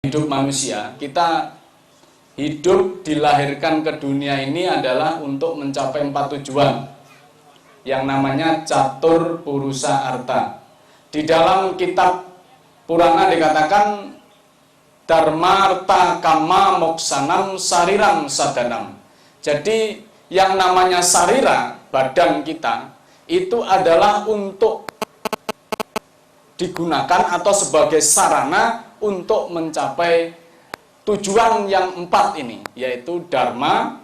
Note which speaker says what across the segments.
Speaker 1: hidup manusia, kita hidup dilahirkan ke dunia ini adalah untuk mencapai 4 tujuan yang namanya catur purusa arta. Di dalam kitab Purana dikatakan dharma arta kama moksanam sariram sadanam. Jadi yang namanya sarira, badan kita, itu adalah untuk digunakan atau sebagai sarana untuk mencapai tujuan yang 4 ini, yaitu dharma,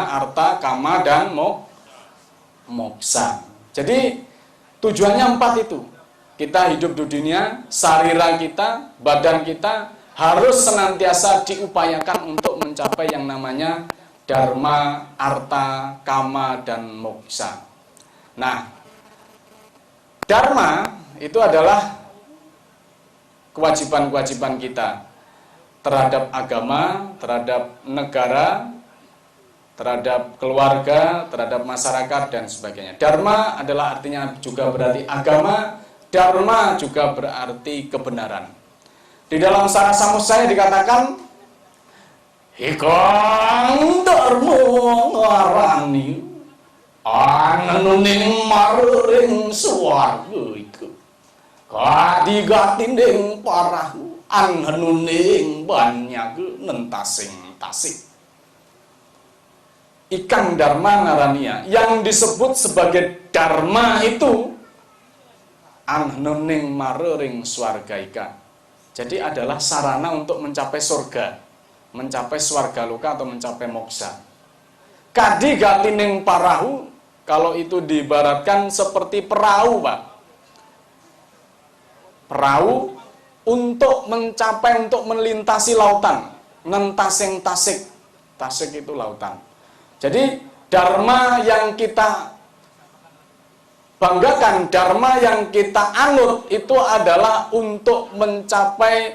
Speaker 1: arta, kama, dan moksa. Jadi tujuannya 4 itu. Kita hidup di dunia, sarira kita, badan kita harus senantiasa diupayakan untuk mencapai yang namanya dharma, arta, kama, dan moksa. Nah, dharma itu adalah kewajiban-kewajiban kita terhadap agama, terhadap negara, terhadap keluarga, terhadap masyarakat, dan sebagainya. Dharma adalah artinya juga berarti agama, dharma juga berarti kebenaran. Di dalam Sara Samusaya dikatakan, Hikang dharma ngarani ananuning maring swarga iku. Kadigatining parahu anhanuning banyak nentasing-tasing. Ikang dharma narania, yang disebut sebagai dharma itu anhanuning maring swarga ika. Jadi adalah sarana untuk mencapai surga, mencapai swarga loka atau mencapai moksa. Kadigatining parahu, kalau itu diibaratkan seperti perahu, Pak. Perahu untuk mencapai, untuk melintasi lautan, nentasing tasik. Tasik itu lautan. Jadi dharma yang kita banggakan, dharma yang kita anut itu adalah untuk mencapai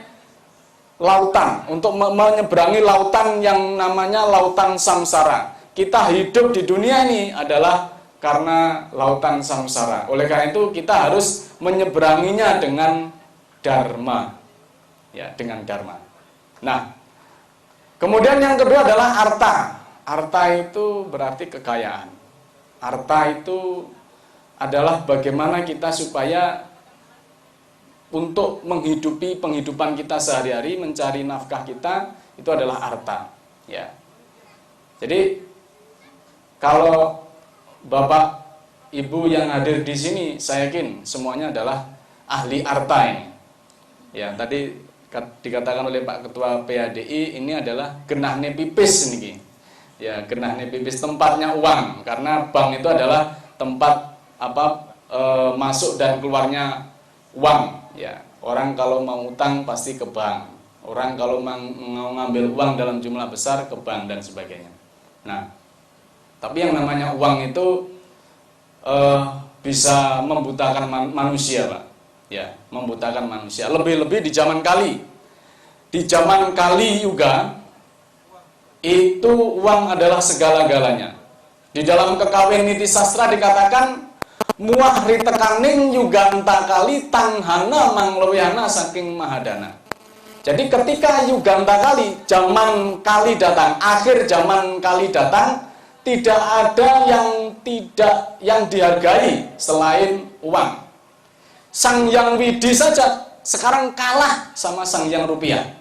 Speaker 1: lautan, untuk menyeberangi lautan yang namanya lautan samsara. Kita hidup di dunia ini adalah karena lautan samsara. Oleh karena itu kita harus menyeberanginya dengan dharma. Ya, dengan dharma. Nah, kemudian yang kedua adalah arta. Arta itu berarti kekayaan. Arta itu adalah bagaimana kita supaya untuk menghidupi penghidupan kita sehari-hari, mencari nafkah kita, itu adalah arta. Ya. Jadi kalau Bapak, Ibu yang hadir di sini, saya yakin semuanya adalah ahli arta ini. Ya, tadi dikatakan oleh Pak Ketua PADI, ini adalah genahne pipis ini. Ya, genahne pipis, tempatnya uang, karena bank itu adalah tempat masuk dan keluarnya uang. Ya, orang kalau mau utang pasti ke bank. Orang kalau mau ngambil uang dalam jumlah besar ke bank dan sebagainya. Nah, tapi yang namanya uang itu bisa membutakan manusia, Pak. Ya, membutakan manusia. Lebih-lebih di zaman Kali. Di zaman Kali Yuga itu uang adalah segala-galanya. Di dalam Kekawin Niti Sastra dikatakan muah ritekaning yuganta kali tanhana manglewihana saking mahadana. Jadi ketika yuganta kali, zaman Kali datang, akhir zaman Kali datang, tidak ada yang dihargai selain uang. Sang Hyang Widi saja sekarang kalah sama Sang Hyang Rupiah.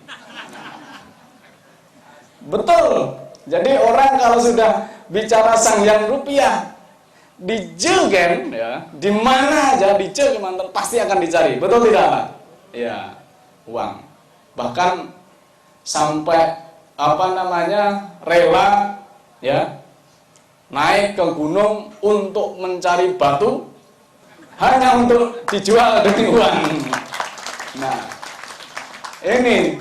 Speaker 1: Betul. Jadi orang kalau sudah bicara Sang Hyang Rupiah, di Jegen, ya, di mana aja di Jegen pasti akan dicari. Betul tidak, Pak? Ya, uang. Bahkan sampai rela, ya, naik ke gunung untuk mencari batu hanya untuk dijual dengan uang. Nah, ini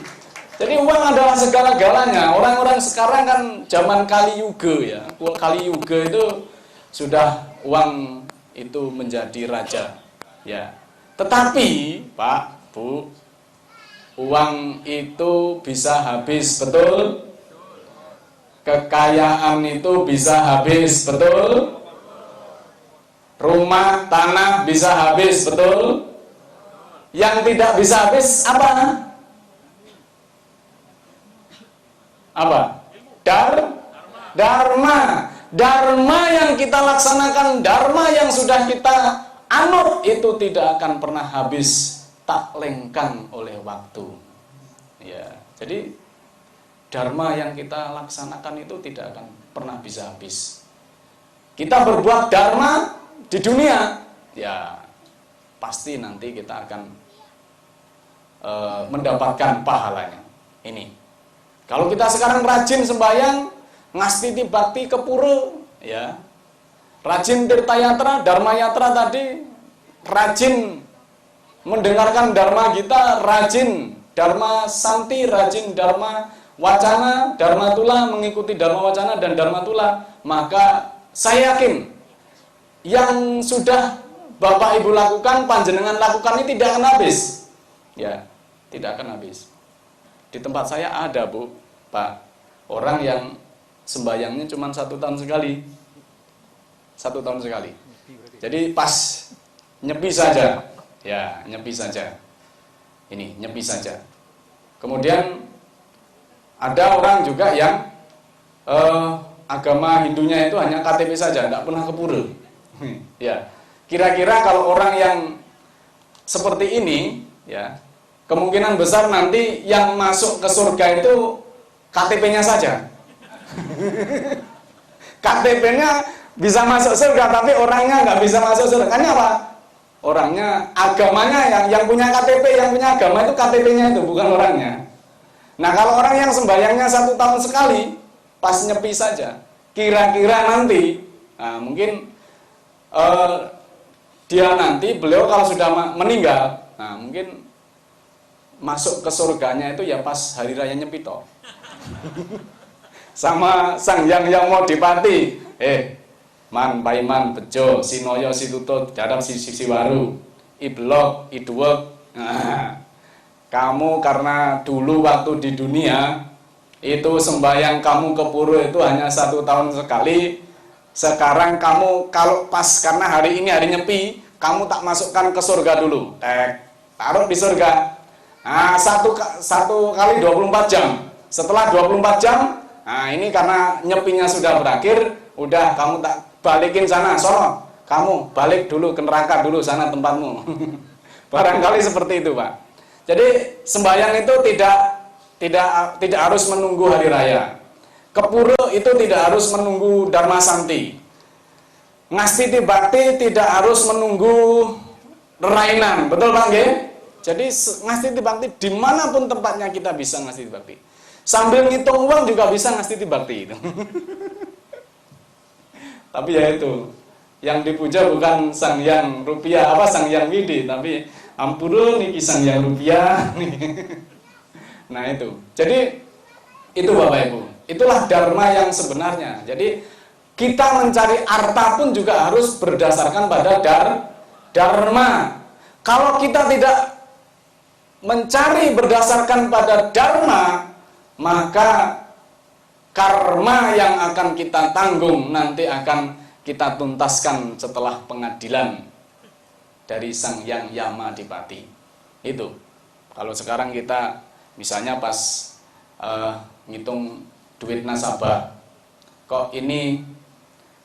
Speaker 1: jadi uang adalah segala-galanya. Orang-orang sekarang kan zaman Kali Yuga, ya. Kali Yuga itu sudah uang itu menjadi raja, ya. Tetapi, Pak, Bu, uang itu bisa habis, betul? Kekayaan itu bisa habis, betul? Rumah, tanah bisa habis, betul? Yang tidak bisa habis apa? Apa? Dharma. Dharma yang kita laksanakan, dharma yang sudah kita anut itu tidak akan pernah habis, tak lengkang oleh waktu. Ya, jadi dharma yang kita laksanakan itu tidak akan pernah bisa habis. Kita berbuat dharma di dunia, ya pasti nanti kita akan mendapatkan pahalanya. Ini. Kalau kita sekarang rajin sembahyang, ngastiti bakti ke pura, ya, rajin tirtayatra, dharma yatra tadi, rajin mendengarkan dharma kita, rajin dharma santi, rajin dharma wacana, dharma tula, mengikuti dharma wacana dan dharma tula, maka saya yakin yang sudah Bapak Ibu lakukan, panjenengan lakukan ini tidak akan habis, ya, tidak akan habis. Di tempat saya ada, Bu, Pak, orang yang sembayangnya cuma 1 tahun sekali. 1 tahun sekali. Jadi pas nyepi saja. Ya, nyepi saja. Ini, nyepi saja. Kemudian ada orang juga yang agama Hindunya itu hanya KTP saja, tidak pernah ke pura. Ya. Kira-kira kalau orang yang seperti ini, ya, kemungkinan besar nanti yang masuk ke surga itu KTP-nya saja. KTP-nya bisa masuk surga, tapi orangnya nggak bisa masuk surga. Karena apa? Orangnya, agamanya yang punya KTP, yang punya agama itu KTP-nya itu, bukan orangnya. Nah, kalau orang yang sembayangnya 1 tahun sekali, pas nyepi saja, kira-kira nanti, nah, mungkin dia nanti, beliau kalau sudah meninggal, nah mungkin masuk ke surganya itu ya pas hari raya nyepi toh. Sama sang yang mau dipati, man paiman bejo sinoyo situto darap sisi waru iblok iduwek. Nah, kamu karena dulu waktu di dunia itu sembahyang kamu ke pura itu hanya 1 tahun sekali. Sekarang kamu kalau pas karena hari ini hari nyepi, kamu tak masukkan ke surga dulu, taruh di surga. Nah, satu kali 24 jam. Setelah 24 jam, nah ini karena nyepinya sudah berakhir, udah kamu tak balikin sana, sono, kamu balik dulu ke neraka dulu sana tempatmu. Barangkali seperti itu, Pak. Jadi sembahyang itu tidak harus menunggu hari raya. Kepura itu tidak harus menunggu dharma santi. Ngastiti bakti tidak harus menunggu rainan, betul Pak nggih? Jadi ngastiti bakti dimanapun tempatnya kita bisa ngastiti bakti. Sambil ngitung uang juga bisa ngastiti bakti itu. Tapi ya itu, yang dipuja bukan sang yang rupiah, sang yang widi, tapi ampun niki sang yang rupiah. Nah itu. Jadi itu Bapak Ibu, itulah dharma yang sebenarnya. Jadi kita mencari harta pun juga harus berdasarkan pada dharma. Kalau kita tidak mencari berdasarkan pada dharma, maka karma yang akan kita tanggung nanti akan kita tuntaskan setelah pengadilan dari Sang Yang Yama Adipati. Itu. Kalau sekarang kita misalnya pas ngitung duit nasabah, kok ini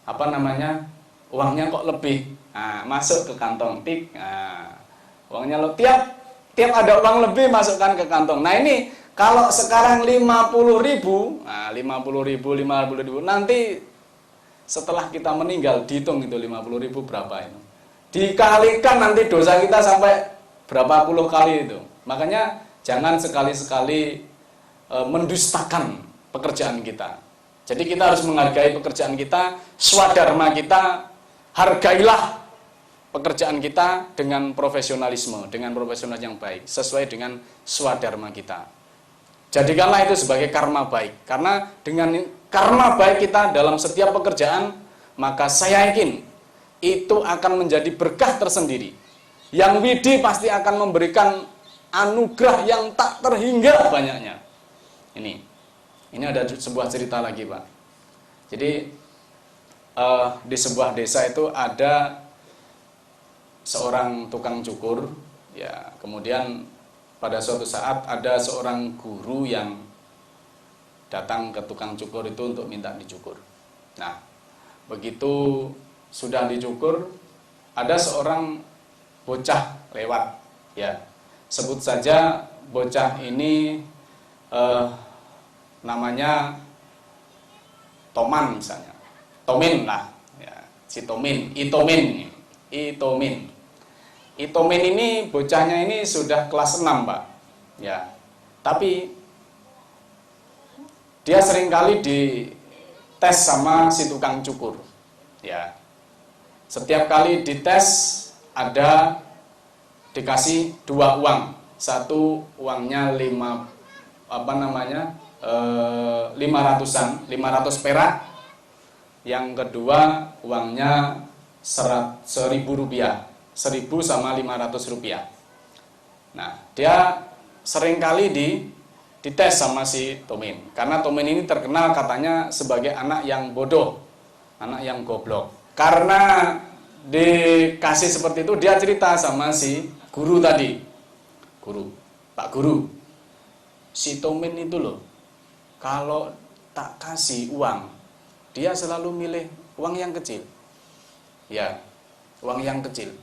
Speaker 1: uangnya kok lebih, masuk ke kantong tik, uangnya lo tiap ada uang lebih masukkan ke kantong. Nah ini kalau sekarang 50.000, 50.000, nanti setelah kita meninggal dihitung itu 50.000 berapa itu, dikalikan nanti dosa kita sampai berapa puluh kali itu. Makanya jangan sekali-sekali mendustakan pekerjaan kita. Jadi kita harus menghargai pekerjaan kita, swadharma kita, hargailah pekerjaan kita dengan profesionalisme, dengan profesional yang baik, sesuai dengan swadharma kita. Jadikanlah itu sebagai karma baik, karena dengan karma baik kita dalam setiap pekerjaan, maka saya yakin itu akan menjadi berkah tersendiri. Yang widi pasti akan memberikan anugerah yang tak terhingga banyaknya. Ini ada sebuah cerita lagi, Pak. Jadi di sebuah desa itu ada seorang tukang cukur, ya. Kemudian pada suatu saat ada seorang guru yang datang ke tukang cukur itu untuk minta dicukur. Nah, begitu sudah dicukur, ada seorang bocah lewat, ya, sebut saja bocah ini namanya Toman misalnya, Tomin lah, ya, si Tomin, Itomin ini bocahnya ini sudah kelas 6, Pak, ya, tapi dia seringkali dites sama si tukang cukur, ya. Setiap kali dites ada dikasih 2 uang, satu uangnya 500 perak, yang kedua uangnya 1.000 rupiah, 1.000 sama 500 rupiah. Nah, dia seringkali dites sama si Tomin, karena Tomin ini terkenal katanya sebagai anak yang bodoh, anak yang goblok. Karena dikasih seperti itu, dia cerita sama si guru tadi, Pak Guru, si Tomin itu loh, kalau tak kasih uang, dia selalu milih uang yang kecil, ya, uang yang kecil.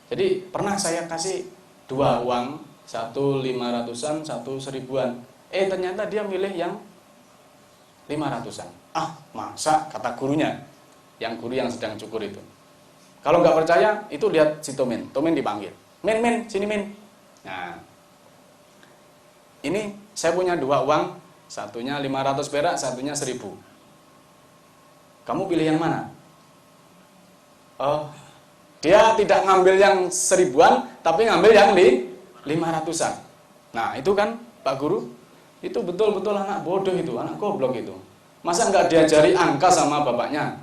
Speaker 1: Jadi pernah saya kasih 2 uang, satu 500-an, satu 1.000-an. Ternyata dia milih yang 500-an. Ah, masa, kata gurunya, yang guru yang sedang cukur itu. Kalau nggak percaya, itu lihat si Tomin. Tomin dipanggil. Min, sini Min. Nah, ini saya punya 2 uang, satunya 500 perak, satunya 1.000. Kamu pilih yang mana? Oh, dia tidak ngambil yang 1.000-an, tapi ngambil yang 500-an. Nah, itu kan Pak Guru, itu betul-betul anak bodoh itu, anak goblok itu. Masa nggak diajari angka sama bapaknya?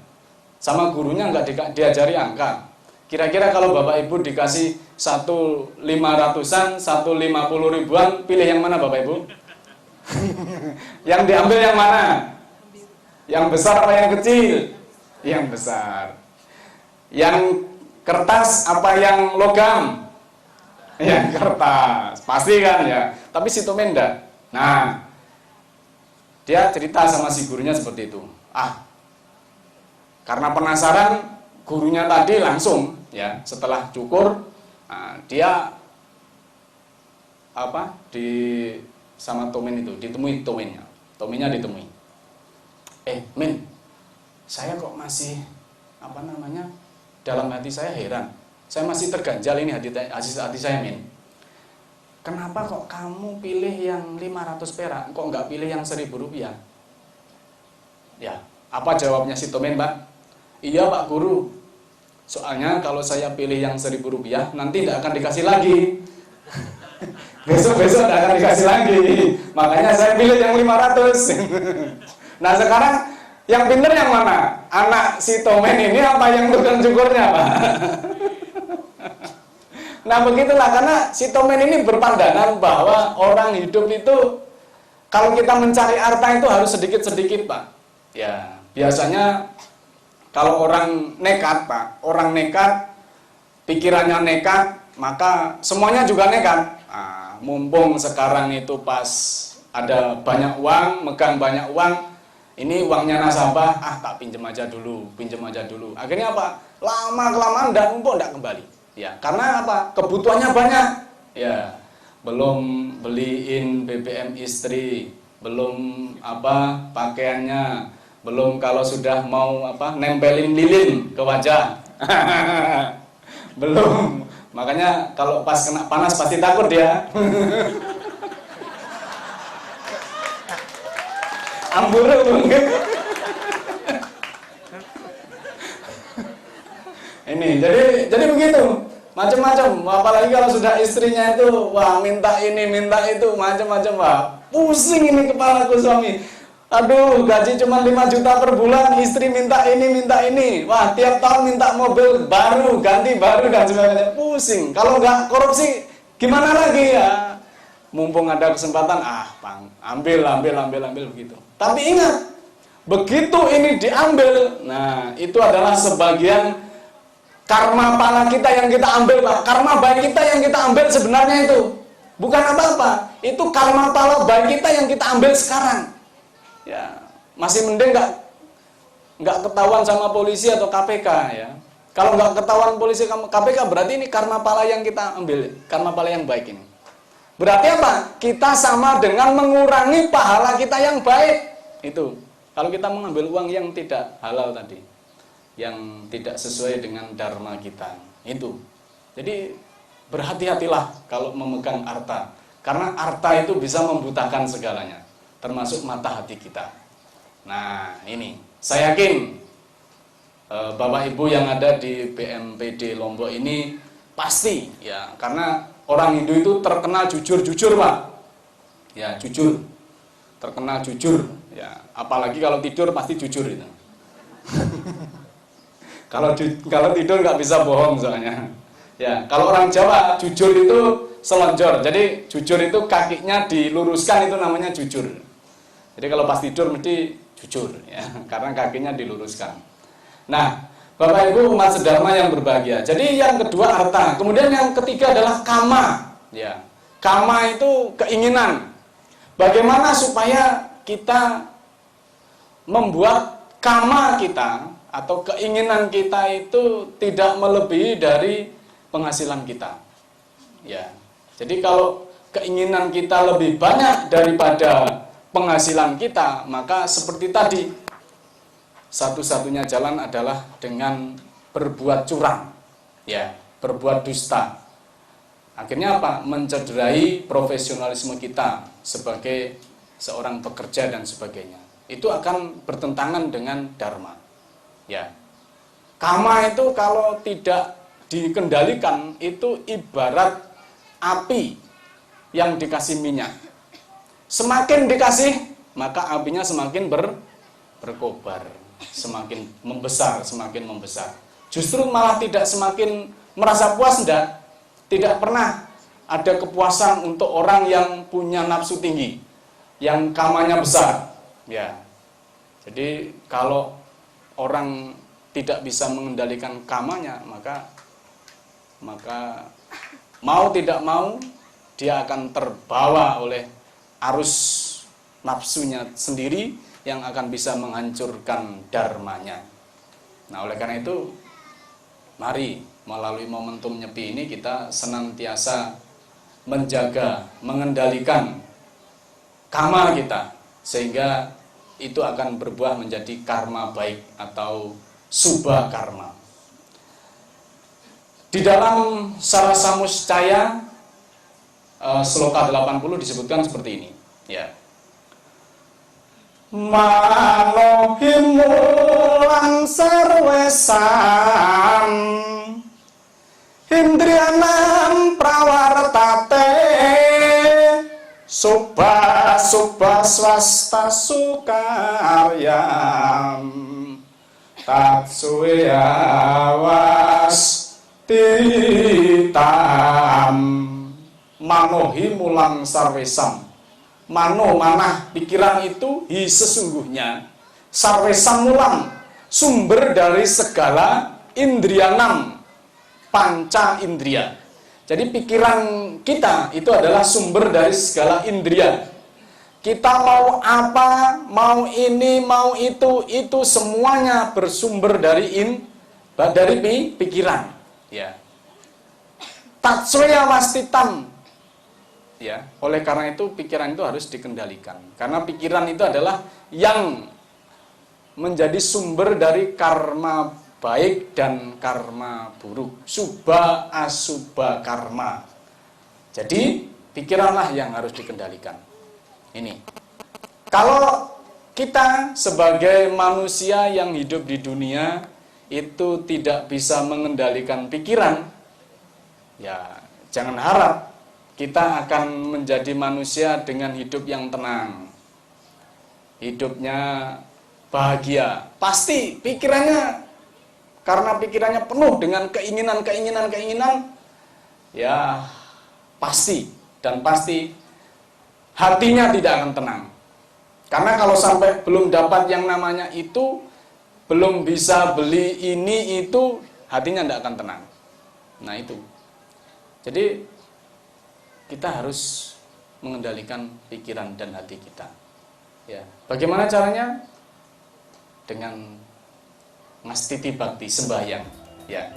Speaker 1: Sama gurunya nggak diajari angka? Kira-kira kalau Bapak Ibu dikasih satu 500-an, satu 50 ribuan, pilih yang mana Bapak Ibu? Yang diambil yang mana? Yang besar apa yang kecil? Yang besar. Yang kertas apa yang logam? Yang kertas. Pasti kan ya. Tapi si Tomin enggak. Nah, dia cerita sama si gurunya seperti itu. Karena penasaran, gurunya tadi langsung ya, setelah cukur, dia sama Tomin itu ditemui Tominnya ditemui. Min, saya kok masih dalam hati saya heran. Saya masih terganjal ini hati saya, Min. Kenapa kok kamu pilih yang 500 perak, kok nggak pilih yang 1.000 rupiah? Ya, apa jawabnya si Tomin, Pak? Iya Pak Guru, soalnya kalau saya pilih yang 1.000 rupiah, nanti tidak akan dikasih lagi. Besok-besok tidak akan dikasih lagi. Makanya saya pilih yang 500. Nah sekarang, yang pinter yang mana? Anak si Tomin ini apa yang tukang cukurnya, Pak? Nah begitulah, karena si Tomin ini berpandangan bahwa orang hidup itu kalau kita mencari harta itu harus sedikit-sedikit, Pak. Ya, biasanya kalau orang nekat, Pak, orang nekat, pikirannya nekat, maka semuanya juga nekat. Mumpung sekarang itu pas ada banyak uang, megang banyak uang, ini uangnya nasabah, tak pinjam aja dulu. Akhirnya apa? Lama-kelamaan dan mumpung tidak kembali. Ya, karena apa? Kebutuhannya banyak. Ya, belum beliin BBM istri, belum pakaiannya, belum kalau sudah mau nempelin lilin ke wajah. Belum. Makanya kalau pas kena panas pasti takut dia. Amburadul. Ini jadi begitu, macam-macam. Apalagi kalau sudah istrinya itu, minta ini, minta itu, macam-macam, Pak. Pusing ini kepalaku suami. Aduh, gaji cuma 5 juta per bulan, istri minta ini. Wah, tiap tahun minta mobil baru, ganti baru dan sebagainya. Pusing. Kalau nggak korupsi, gimana lagi ya? Mumpung ada kesempatan, ambil begitu. Tapi ingat, begitu ini diambil, nah itu adalah sebagian karma pala kita yang kita ambil, Pak. Karma baik kita yang kita ambil sebenarnya itu bukan apa-apa. Itu karma pala baik kita yang kita ambil sekarang. ya masih mending nggak ketahuan sama polisi atau KPK ya. Kalau nggak ketahuan polisi KPK berarti ini karma pala yang kita ambil, karma pala yang baik ini. Berarti apa? Kita sama dengan mengurangi pahala kita yang baik. Itu. Kalau kita mengambil uang yang tidak halal tadi, yang tidak sesuai dengan dharma kita. Itu. Jadi berhati-hatilah kalau memegang harta. Karena harta itu bisa membutakan segalanya, termasuk mata hati kita. Nah, ini saya yakin Bapak Ibu yang ada di BMPD Lombok ini pasti ya, karena orang Hindu itu terkenal jujur-jujur, Pak. Ya, jujur. Terkenal jujur ya, apalagi kalau tidur pasti jujur itu. Kalau tidur nggak bisa bohong soalnya. Ya, kalau orang Jawa jujur itu selonjor. Jadi jujur itu kakinya diluruskan, itu namanya jujur. Jadi kalau pas tidur mesti jujur ya, karena kakinya diluruskan. Nah, Bapak Ibu umat sedharma yang berbahagia. Jadi yang kedua harta. Kemudian yang ketiga adalah kama. Ya, kama itu keinginan. Bagaimana supaya kita membuat kama kita atau keinginan kita itu tidak melebihi dari penghasilan kita. Ya. Jadi kalau keinginan kita lebih banyak daripada penghasilan kita, maka seperti tadi, satu-satunya jalan adalah dengan berbuat curang, ya, berbuat dusta. Akhirnya apa? Mencederai profesionalisme kita sebagai seorang pekerja dan sebagainya. Itu akan bertentangan dengan dharma. Ya. Kama itu kalau tidak dikendalikan itu ibarat api yang dikasih minyak. Semakin dikasih, maka apinya semakin berkobar. Semakin membesar, semakin membesar. Justru malah tidak semakin merasa puas, enggak. Tidak pernah ada kepuasan untuk orang yang punya nafsu tinggi, yang kamanya besar. Ya. Jadi kalau orang tidak bisa mengendalikan kamanya, maka mau tidak mau dia akan terbawa oleh arus nafsunya sendiri yang akan bisa menghancurkan dharmanya. Nah, oleh karena itu, mari melalui momentum Nyepi ini kita senantiasa menjaga, mengendalikan kama kita, sehingga itu akan berbuah menjadi karma baik atau subha karma. Di dalam Sarasamuscaya sloka 80 disebutkan seperti ini, ya. Manohimulang sarwesan indriyanam prawartate subha swasta sukaryam tatsuya was titam. Manohi mulang sarwesam. Mano, manah, pikiran itu hi sesungguhnya. Sarwesam mulang, sumber dari segala indriyanam, panca indria. Jadi pikiran kita itu adalah sumber dari segala indria. Kita mau apa, mau ini, mau itu semuanya bersumber dari pikiran. Ya. Tatsoya wastitam. Ya, oleh karena itu pikiran itu harus dikendalikan. Karena pikiran itu adalah yang menjadi sumber dari karma baik dan karma buruk, subha asubha karma. Jadi pikiranlah yang harus dikendalikan. Ini. Kalau kita sebagai manusia yang hidup di dunia itu tidak bisa mengendalikan pikiran, ya jangan harap kita akan menjadi manusia dengan hidup yang tenang, hidupnya bahagia. Pasti pikirannya, karena pikirannya penuh dengan keinginan, ya pasti dan pasti hatinya tidak akan tenang. Karena kalau sampai belum dapat yang namanya itu, belum bisa beli ini itu, hatinya tidak akan tenang. Nah itu. Jadi kita harus mengendalikan pikiran dan hati kita. Ya, bagaimana caranya? Dengan ngastiti bakti sembahyang. Ya.